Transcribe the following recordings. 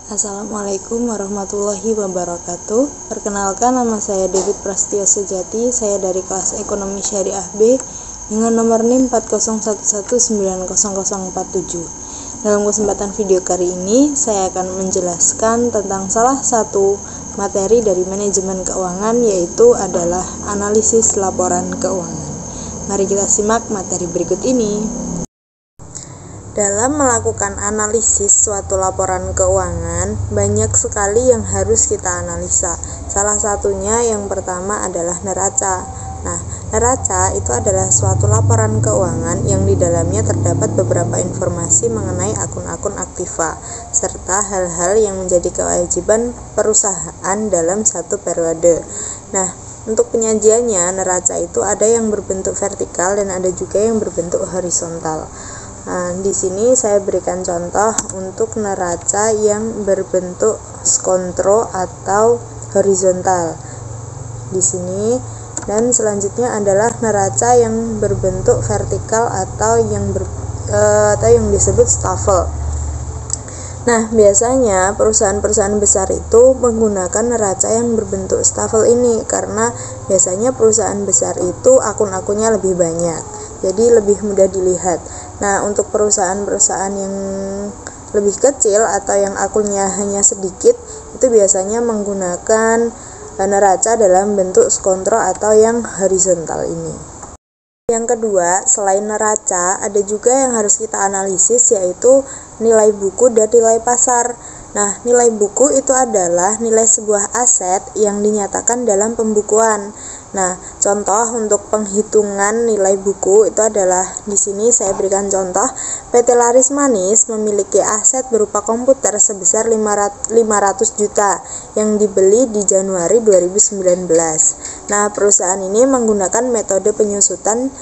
Assalamualaikum warahmatullahi wabarakatuh. Perkenalkan, nama saya David Prastio Sejati. Saya dari kelas Ekonomi Syariah B dengan nomor NIM 4011900047. Dalam kesempatan video kali ini, saya akan menjelaskan tentang salah satu materi dari manajemen keuangan, yaitu adalah analisis laporan keuangan. Mari kita simak materi berikut ini. Dalam melakukan analisis suatu laporan keuangan, banyak sekali yang harus kita analisa. Salah satunya yang pertama adalah neraca. Nah, neraca itu adalah suatu laporan keuangan yang di dalamnya terdapat beberapa informasi mengenai akun-akun aktiva, serta hal-hal yang menjadi kewajiban perusahaan dalam satu periode. Nah, untuk penyajiannya, neraca itu ada yang berbentuk vertikal dan ada juga yang berbentuk horizontal. Nah, di sini saya berikan contoh untuk neraca yang berbentuk skontro atau horizontal di sini, dan selanjutnya adalah neraca yang berbentuk vertikal atau yang disebut stafel. Nah, biasanya perusahaan-perusahaan besar itu menggunakan neraca yang berbentuk stafel ini karena biasanya perusahaan besar itu akun-akunnya lebih banyak, jadi lebih mudah dilihat. Nah, untuk perusahaan-perusahaan yang lebih kecil atau yang akunnya hanya sedikit, itu biasanya menggunakan neraca dalam bentuk skontro atau yang horizontal ini. Yang kedua, selain neraca, ada juga yang harus kita analisis, yaitu nilai buku dan nilai pasar. Nah, nilai buku itu adalah nilai sebuah aset yang dinyatakan dalam pembukuan. Nah, contoh untuk penghitungan nilai buku itu adalah di sini saya berikan contoh, PT Laris Manis memiliki aset berupa komputer sebesar 500 juta yang dibeli di Januari 2019. Nah, perusahaan ini menggunakan metode penyusutan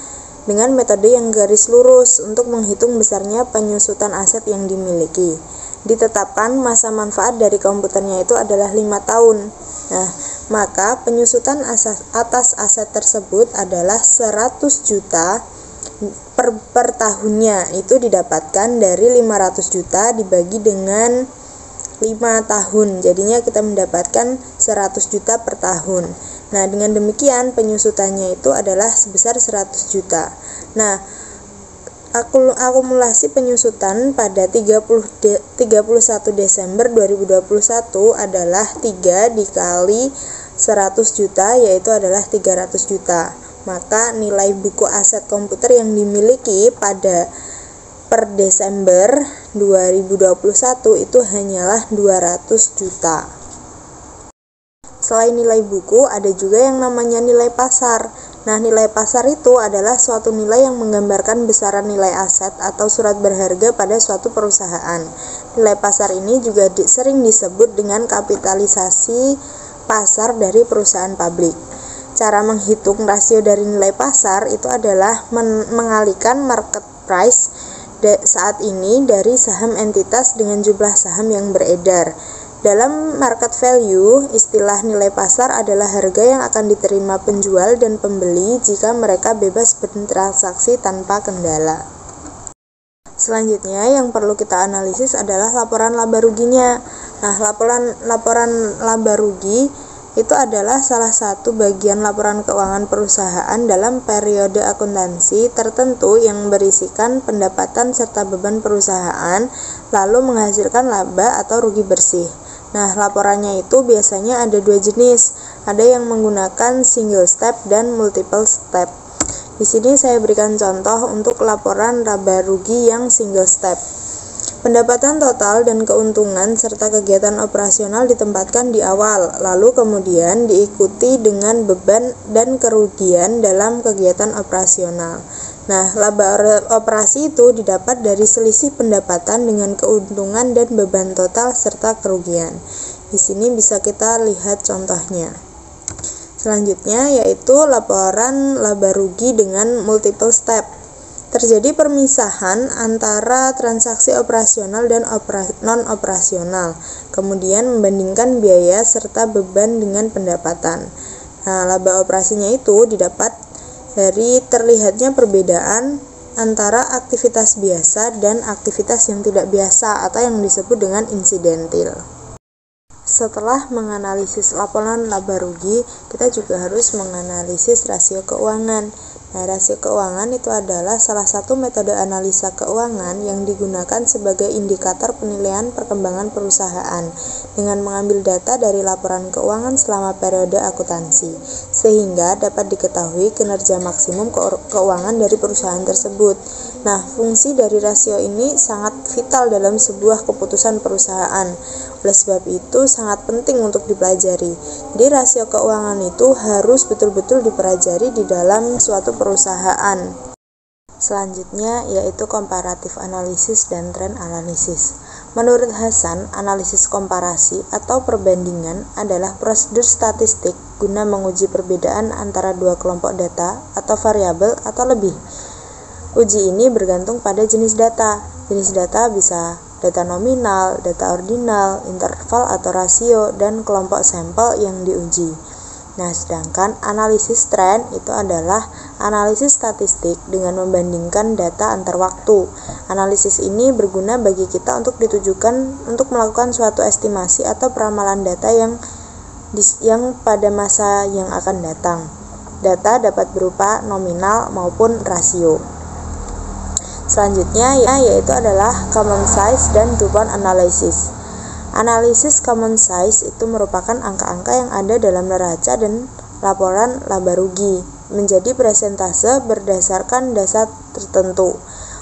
dengan metode yang garis lurus untuk menghitung besarnya penyusutan aset yang dimiliki. Ditetapkan masa manfaat dari komputernya itu adalah 5 tahun. Nah, maka penyusutan atas aset tersebut adalah 100 juta per tahunnya. Itu didapatkan dari 500 juta dibagi dengan 5 tahun. Jadinya kita mendapatkan 100 juta per tahun. Nah, dengan demikian penyusutannya itu adalah sebesar 100 juta. Nah, akumulasi penyusutan pada 31 Desember 2021 adalah 3 dikali 100 juta, yaitu adalah 300 juta. Maka nilai buku aset komputer yang dimiliki per Desember 2021 itu hanyalah 200 juta. Selain nilai buku, ada juga yang namanya nilai pasar. Nah, nilai pasar itu adalah suatu nilai yang menggambarkan besaran nilai aset atau surat berharga pada suatu perusahaan. Nilai pasar ini juga sering disebut dengan kapitalisasi pasar dari perusahaan publik. Cara menghitung rasio dari nilai pasar itu adalah mengalihkan market price saat ini dari saham entitas dengan jumlah saham yang beredar. Dalam market value, istilah nilai pasar adalah harga yang akan diterima penjual dan pembeli jika mereka bebas bertransaksi tanpa kendala. Selanjutnya yang perlu kita analisis adalah laporan laba ruginya. Nah, laporan laba rugi itu adalah salah satu bagian laporan keuangan perusahaan dalam periode akuntansi tertentu yang berisikan pendapatan serta beban perusahaan, lalu menghasilkan laba atau rugi bersih. Nah, laporannya itu biasanya ada 2 jenis, ada yang menggunakan single step dan multiple step. Di sini saya berikan contoh untuk laporan laba rugi yang single step. Pendapatan total dan keuntungan serta kegiatan operasional ditempatkan di awal, lalu kemudian diikuti dengan beban dan kerugian dalam kegiatan operasional. Nah, laba operasi itu didapat dari selisih pendapatan dengan keuntungan dan beban total serta kerugian. Di sini bisa kita lihat contohnya. Selanjutnya yaitu laporan laba rugi dengan multiple step. Terjadi permisahan antara transaksi operasional dan non-operasional, kemudian membandingkan biaya serta beban dengan pendapatan. Nah, laba operasinya itu didapat dari terlihatnya perbedaan antara aktivitas biasa dan aktivitas yang tidak biasa atau yang disebut dengan insidentil. setelah menganalisis laporan laba rugi, kita juga harus menganalisis rasio keuangan. Nah, rasio keuangan itu adalah salah satu metode analisa keuangan yang digunakan sebagai indikator penilaian perkembangan perusahaan dengan mengambil data dari laporan keuangan selama periode akuntansi, sehingga dapat diketahui kinerja maksimum keuangan dari perusahaan tersebut. Nah, fungsi dari rasio ini sangat vital dalam sebuah keputusan perusahaan. Oleh sebab itu, sangat penting untuk dipelajari. Jadi, rasio keuangan itu harus betul-betul dipelajari di dalam suatu perusahaan. Selanjutnya, yaitu komparatif analisis dan trend analisis. Menurut Hasan, analisis komparasi atau perbandingan adalah prosedur statistik guna menguji perbedaan antara dua kelompok data atau variabel atau lebih. Uji ini bergantung pada jenis data. Jenis data bisa data nominal, data ordinal, interval atau rasio, dan kelompok sampel yang diuji. Nah, sedangkan analisis tren itu adalah analisis statistik dengan membandingkan data antar waktu. Analisis ini berguna bagi kita untuk ditujukan untuk melakukan suatu estimasi atau peramalan data yang pada masa yang akan datang. Data dapat berupa nominal maupun rasio. Selanjutnya yaitu adalah common size dan DuPont analysis. Analisis common size itu merupakan angka-angka yang ada dalam neraca dan laporan laba rugi menjadi persentase berdasarkan data tertentu.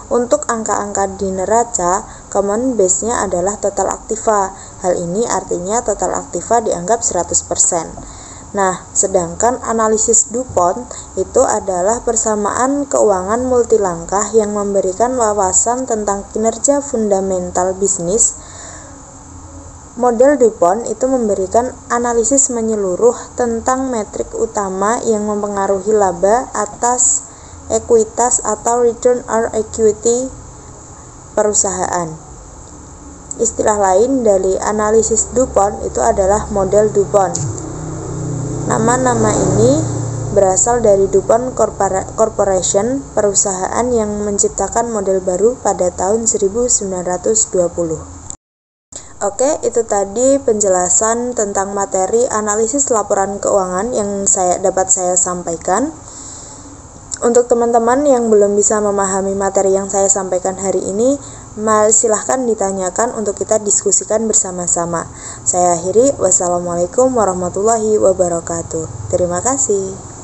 Untuk angka-angka di neraca, common base-nya adalah total aktiva. Hal ini artinya total aktiva dianggap 100%. Nah, sedangkan analisis DuPont itu adalah persamaan keuangan multilangkah yang memberikan wawasan tentang kinerja fundamental bisnis. Model DuPont itu memberikan analisis menyeluruh tentang metrik utama yang mempengaruhi laba atas ekuitas atau return on equity perusahaan. Istilah lain dari analisis DuPont itu adalah model DuPont. Nama-nama ini berasal dari DuPont Corporation, perusahaan yang menciptakan model baru pada tahun 1920. Oke, itu tadi penjelasan tentang materi analisis laporan keuangan yang dapat saya sampaikan. Untuk teman-teman yang belum bisa memahami materi yang saya sampaikan hari ini, silahkan ditanyakan untuk kita diskusikan bersama-sama. Saya akhiri, wassalamualaikum warahmatullahi wabarakatuh. Terima kasih.